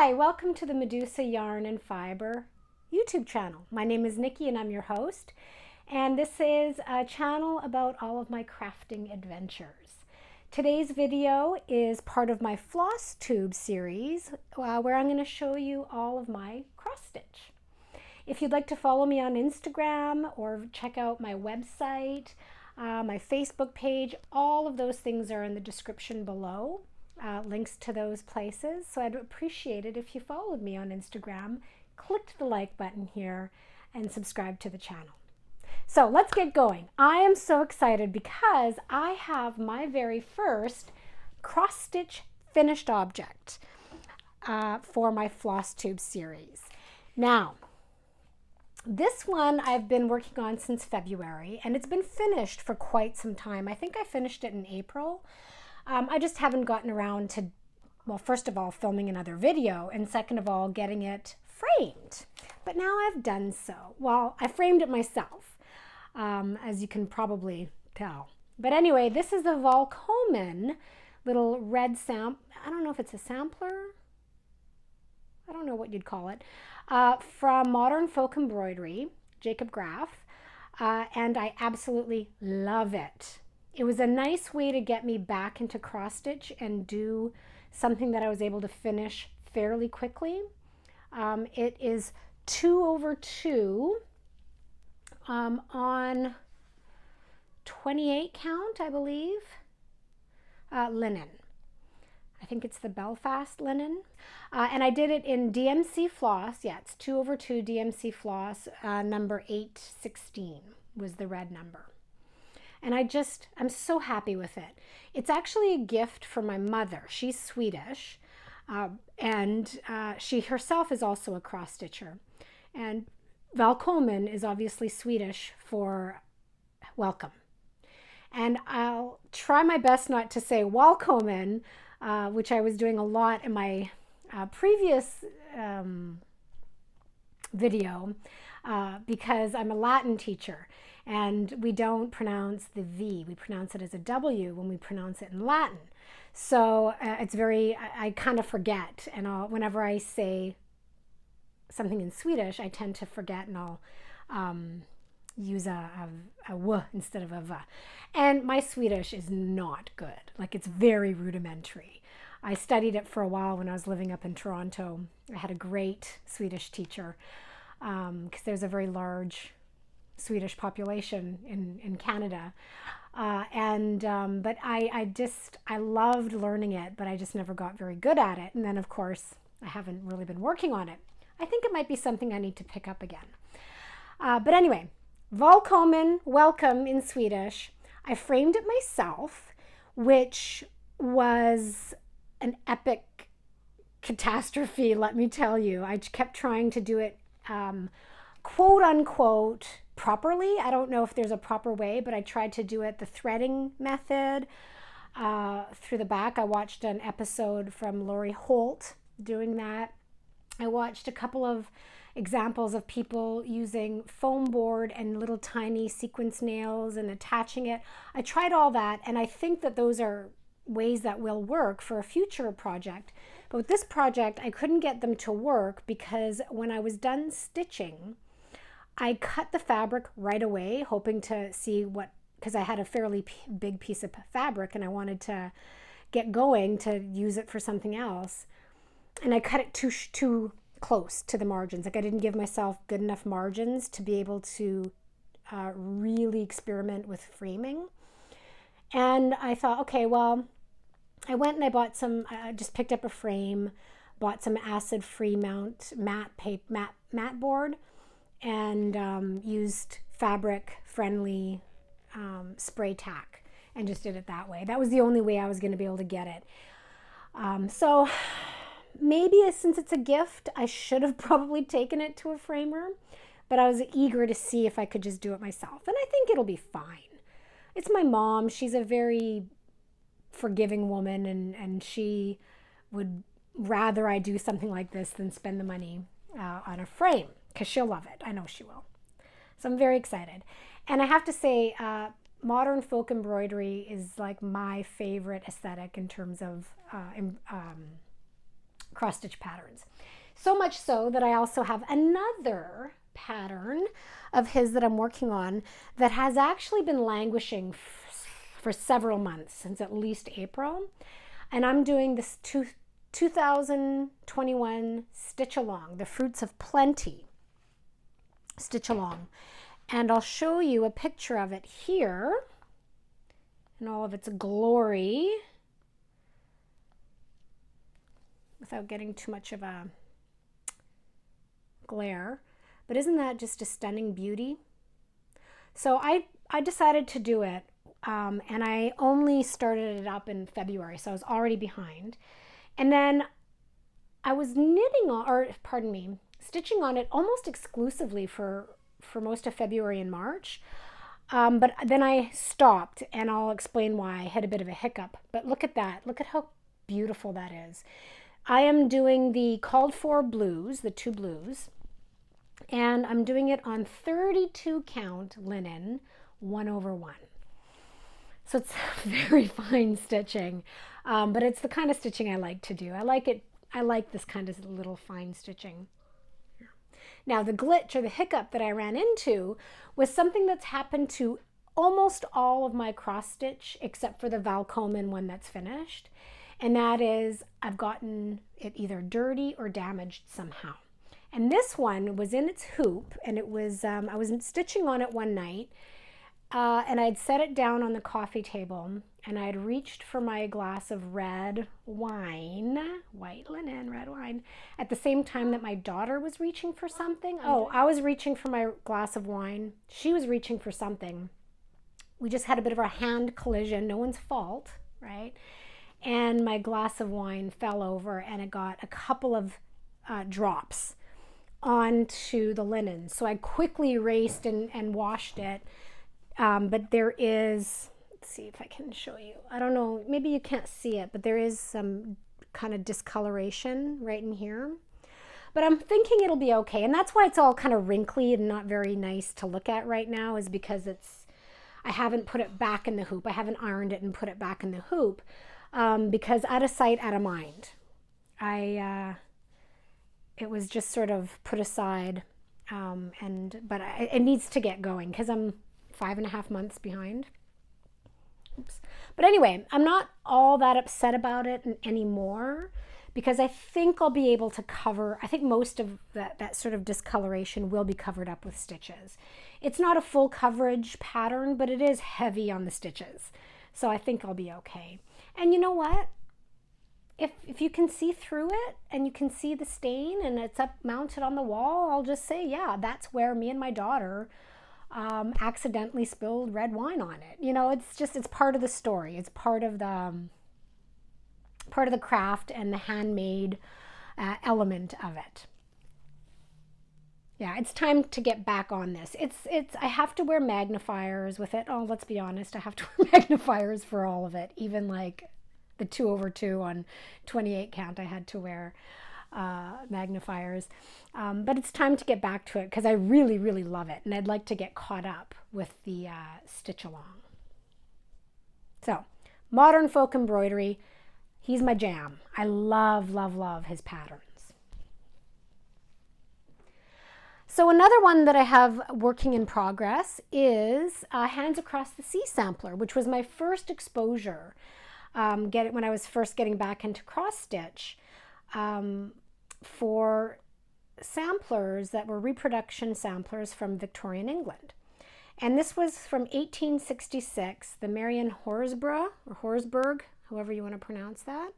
Hi, welcome to the Medusa Yarn and Fiber YouTube channel. My name is Nikki and I'm your host, and this is a channel about all of my crafting adventures. Today's video is part of my FlossTube series where I'm going to show you all of my cross stitch. If you'd like to follow me on Instagram or check out my website, my Facebook page, all of those things are in the description below. Links to those places. So I'd appreciate it if you followed me on Instagram, clicked the like button here, and subscribe to the channel. So let's get going. I am so excited because I have my very first cross stitch finished object for my FlossTube series. Now, this one I've been working on since February, and it's been finished for quite some time. I think I finished it in April. I just haven't gotten around to, well, first of all, filming another video, and second of all, getting it framed. But now I've done so. Well, I framed it myself, as you can probably tell. But anyway, this is the Volkomen little red I don't know if it's a sampler. I don't know what you'd call it. From Modern Folk Embroidery, Jacob Graf, and I absolutely love it. It was a nice way to get me back into cross stitch and do something that I was able to finish fairly quickly. It is 2/2 on 28 count, I believe, linen. I think it's the Belfast linen. And I did it in DMC floss. Yeah, it's 2/2 DMC floss, number 816 was the red number. And I'm so happy with it. It's actually a gift from my mother. She's Swedish, and she herself is also a cross stitcher. And Välkommen is obviously Swedish for welcome. And I'll try my best not to say Välkommen, which I was doing a lot in my previous video, because I'm a Latin teacher. And we don't pronounce the V. We pronounce it as a W when we pronounce it in Latin. So it's I kind of forget. And whenever I say something in Swedish, I tend to forget, and I'll use a W instead of a V. And my Swedish is not good. Like, it's very rudimentary. I studied it for a while when I was living up in Toronto. I had a great Swedish teacher because there's a very large Swedish population in Canada, but I loved learning it, but I just never got very good at it. And then, of course, I haven't really been working on it. I think it might be something I need to pick up again. But anyway, Välkommen, welcome in Swedish. I framed it myself, which was an epic catastrophe, let me tell you. I kept trying to do it quote unquote properly. I don't know if there's a proper way, but I tried to do it the threading method through the back. I watched an episode from Lori Holt doing that. I watched a couple of examples of people using foam board and little tiny sequence nails and attaching it. I tried all that, and I think that those are ways that will work for a future project. But with this project, I couldn't get them to work because when I was done stitching, I cut the fabric right away, hoping to see because I had a fairly big piece of fabric and I wanted to get going to use it for something else. And I cut it too close to the margins. Like, I didn't give myself good enough margins to be able to really experiment with framing. And I thought, okay, well, I went and I bought just picked up a frame, bought some acid-free matte board, and used fabric-friendly spray tack and just did it that way. That was the only way I was going to be able to get it. So maybe since it's a gift, I should have probably taken it to a framer, but I was eager to see if I could just do it myself. And I think it'll be fine. It's my mom. She's a very forgiving woman, and she would rather I do something like this than spend the money on a frame, because she'll love it. I know she will. So I'm very excited. And I have to say, modern folk embroidery is like my favorite aesthetic in terms of cross stitch patterns. So much so that I also have another pattern of his that I'm working on that has actually been languishing for several months, since at least April. And I'm doing this 2021 Stitch Along, the Fruits of Plenty Stitch Along. And I'll show you a picture of it here in all of its glory without getting too much of a glare. But isn't that just a stunning beauty? So I decided to do it, and I only started it up in February, so I was already behind. And then I was stitching on it almost exclusively for most of February and March. But then I stopped, and I'll explain why. I had a bit of a hiccup. But look at that. Look at how beautiful that is. I am doing the called for blues, the 2 blues, and I'm doing it on 32 count linen 1/1. So it's very fine stitching, but it's the kind of stitching I like to do. I like this kind of little fine stitching. Now the glitch or the hiccup that I ran into was something that's happened to almost all of my cross stitch except for the Valcomen one that's finished. And that is I've gotten it either dirty or damaged somehow. And this one was in its hoop, and it was I was stitching on it one night, and I'd set it down on the coffee table, and I'd reached for my glass of red wine, white linen, red wine, at the same time that my daughter was reaching for something. Oh, I was reaching for my glass of wine. She was reaching for something. We just had a bit of a hand collision, no one's fault, right? And my glass of wine fell over, and it got a couple of drops onto the linen. So I quickly erased and washed it. But there is, let's see if I can show you. I don't know, maybe you can't see it, but there is some kind of discoloration right in here. But I'm thinking it'll be okay. And that's why it's all kind of wrinkly and not very nice to look at right now, is because I haven't put it back in the hoop. I haven't ironed it and put it back in the hoop, because out of sight, out of mind. It was just sort of put aside, but it needs to get going because I'm 5.5 months behind. Oops. But anyway, I'm not all that upset about it anymore, because I think I'll be able to cover, I think most of that sort of discoloration will be covered up with stitches. It's not a full coverage pattern, but it is heavy on the stitches. So I think I'll be okay. And you know what? If you can see through it and you can see the stain and it's up mounted on the wall, I'll just say, yeah, that's where me and my daughter accidentally spilled red wine on it. You know, it's part of the story. It's part of the craft and the handmade element of it. Yeah, it's time to get back on this. I have to wear magnifiers with it. Oh, let's be honest, I have to wear magnifiers for all of it, even like the 2/2 on 28 count, I had to wear magnifiers. But it's time to get back to it because I really, really love it. And I'd like to get caught up with the stitch along. So, modern folk embroidery, he's my jam. I love, love, love his patterns. So another one that I have working in progress is Hands Across the Sea sampler, which was my first exposure when I was first getting back into cross stitch, for samplers that were reproduction samplers from Victorian England. And this was from 1866, the Marion Horsburgh, or Horsburgh, however you want to pronounce that.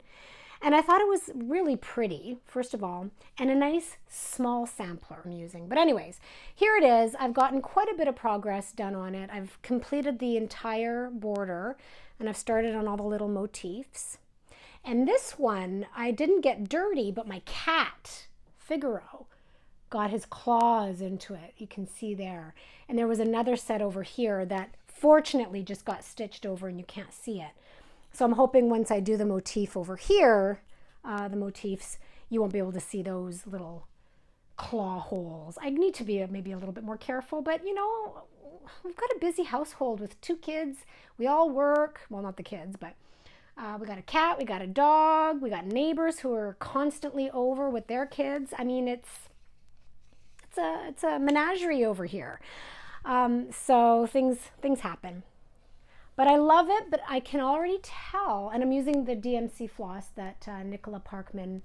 And I thought it was really pretty, first of all, and a nice small sampler I'm using. But anyways, here it is. I've gotten quite a bit of progress done on it. I've completed the entire border, and I've started on all the little motifs. And this one, I didn't get dirty, but my cat, Figaro, got his claws into it. You can see there. And there was another set over here that fortunately just got stitched over and you can't see it. So I'm hoping once I do the motif over here, the motifs, you won't be able to see those little claw holes. I need to be maybe a little bit more careful, but you know, we've got a busy household with 2 kids. We all work, well, not the kids, but We got a cat, we got a dog, we got neighbors who are constantly over with their kids. I mean, it's a menagerie over here. So things happen. But I love it, but I can already tell, and I'm using the DMC floss that Nicola Parkman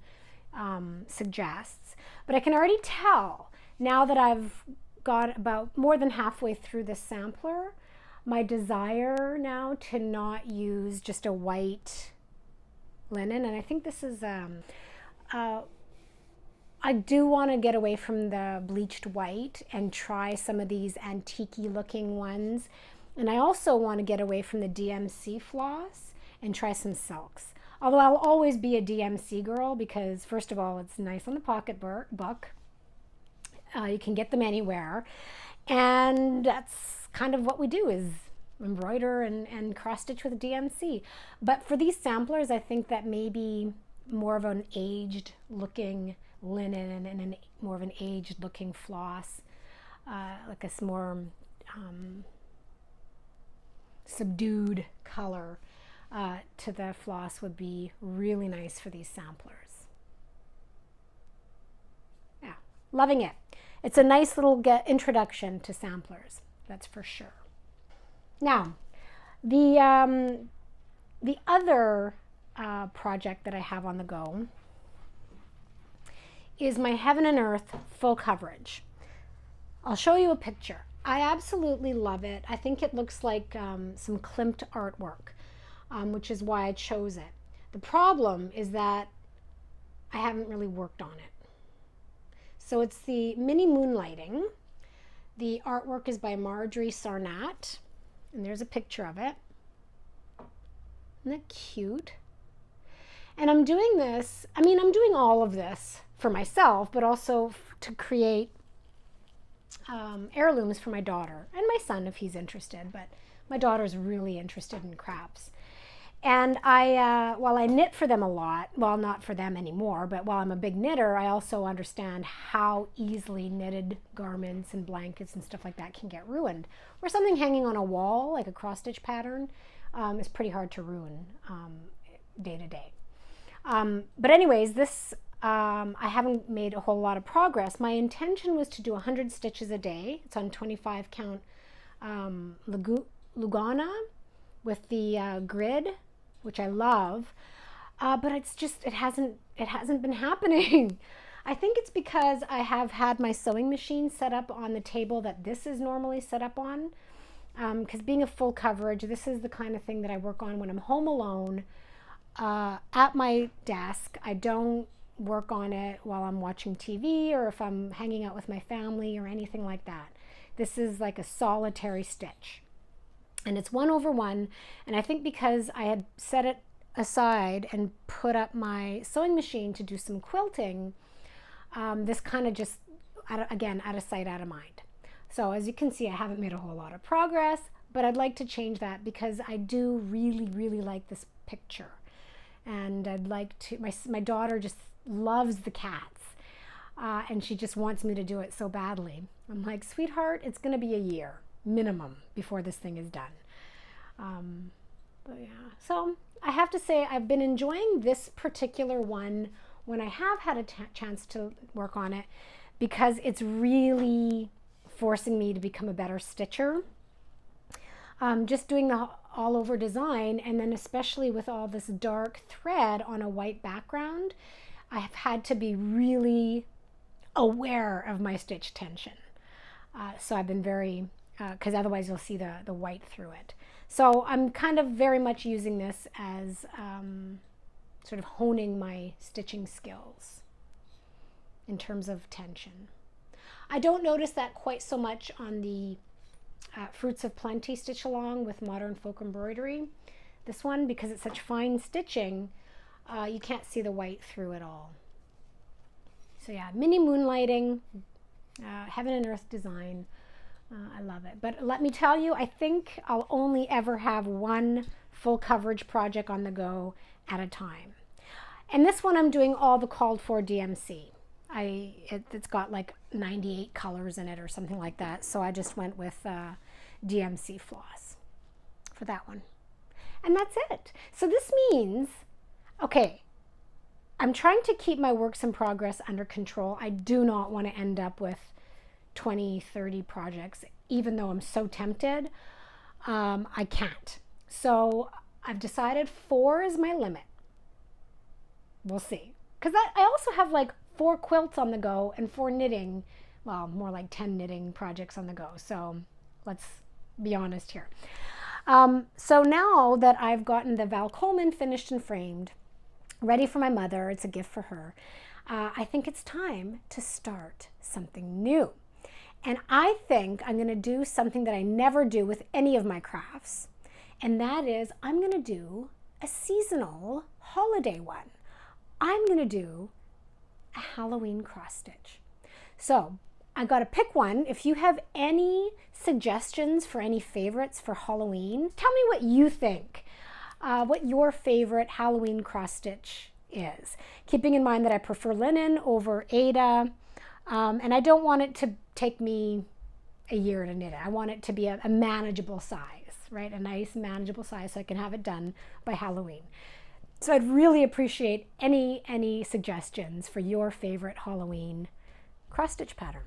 suggests, but I can already tell now that I've got about more than halfway through this sampler, my desire now to not use just a white linen, and I think this is, I do want to get away from the bleached white and try some of these antique-y looking ones. And I also want to get away from the DMC floss and try some silks. Although I'll always be a DMC girl because, first of all, it's nice on the pocketbook. You can get them anywhere. And that's kind of what we do, is embroider and cross-stitch with DMC. But for these samplers, I think that maybe more of an aged-looking linen and more of an aged-looking floss, like a more subdued color to the floss would be really nice for these samplers. Yeah, loving it. It's a nice little introduction to samplers, that's for sure. Now, the other project that I have on the go is my Heaven and Earth full coverage. I'll show you a picture. I absolutely love it. I think it looks like some Klimt artwork, which is why I chose it. The problem is that I haven't really worked on it. So it's the mini Moonlighting. The artwork is by Marjorie Sanjat, and there's a picture of it. Isn't that cute? And I'm doing this, I'm doing all of this for myself, but also to create heirlooms for my daughter and my son if he's interested, but my daughter's really interested in crafts. And while I knit for them a lot, well, not for them anymore, but while I'm a big knitter, I also understand how easily knitted garments and blankets and stuff like that can get ruined. Or something hanging on a wall, like a cross-stitch pattern, is pretty hard to ruin day to day. But anyways, this I haven't made a whole lot of progress. My intention was to do 100 stitches a day. It's on 25 count Lugana with the grid, which I love, but it hasn't been happening. I think it's because I have had my sewing machine set up on the table that this is normally set up on, because being a full coverage, this is the kind of thing that I work on when I'm home alone at my desk. I don't work on it while I'm watching TV or if I'm hanging out with my family or anything like that. This is like a solitary stitch, and it's 1/1, and I think because I had set it aside and put up my sewing machine to do some quilting, this kind of just, again, out of sight, out of mind. So as you can see, I haven't made a whole lot of progress, but I'd like to change that because I do really, really like this picture. And I'd like to, my daughter just loves the cats, and she just wants me to do it so badly. I'm like, sweetheart, it's going to be a year minimum before this thing is done. But yeah, so I have to say I've been enjoying this particular one when I have had a chance to work on it, because it's really forcing me to become a better stitcher. Just doing the all over design, and then especially with all this dark thread on a white background, I have had to be really aware of my stitch tension. So I've been very, because otherwise you'll see the white through it. So I'm kind of very much using this as sort of honing my stitching skills in terms of tension. I don't notice that quite so much on the Fruits of Plenty stitch along with Modern Folk Embroidery. This one, because it's such fine stitching, you can't see the white through it all. So yeah, mini Moonlighting, Heaven and Earth design. I love it. But let me tell you, I think I'll only ever have one full coverage project on the go at a time. And this one I'm doing all the called for DMC. It's got like 98 colors in it or something like that. So I just went with DMC floss for that one. And that's it. So this means, okay, I'm trying to keep my works in progress under control. I do not want to end up with 20, 30 projects, even though I'm so tempted. I can't. So I've decided 4 is my limit. We'll see. Because I also have like 4 quilts on the go and 4 knitting, well, more like 10 knitting projects on the go. So let's be honest here. So now that I've gotten the Val Coleman finished and framed, ready for my mother, it's a gift for her, I think it's time to start something new. And I think I'm going to do something that I never do with any of my crafts. And that is, I'm going to do a seasonal holiday one. I'm going to do a Halloween cross stitch. So I got to pick one. If you have any suggestions for any favorites for Halloween, tell me what you think, what your favorite Halloween cross stitch is. Keeping in mind that I prefer linen over Aida, and I don't want it to take me a year to knit it. I want it to be a manageable size, right? A nice manageable size so I can have it done by Halloween. So I'd really appreciate any suggestions for your favorite Halloween cross stitch pattern.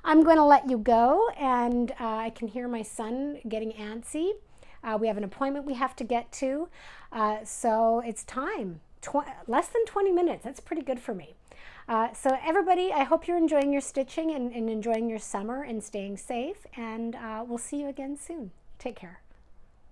I'm going to let you go, and I can hear my son getting antsy. We have an appointment we have to get to, so it's time. Less than 20 minutes. That's pretty good for me. So everybody, I hope you're enjoying your stitching and enjoying your summer and staying safe, and we'll see you again soon. Take care.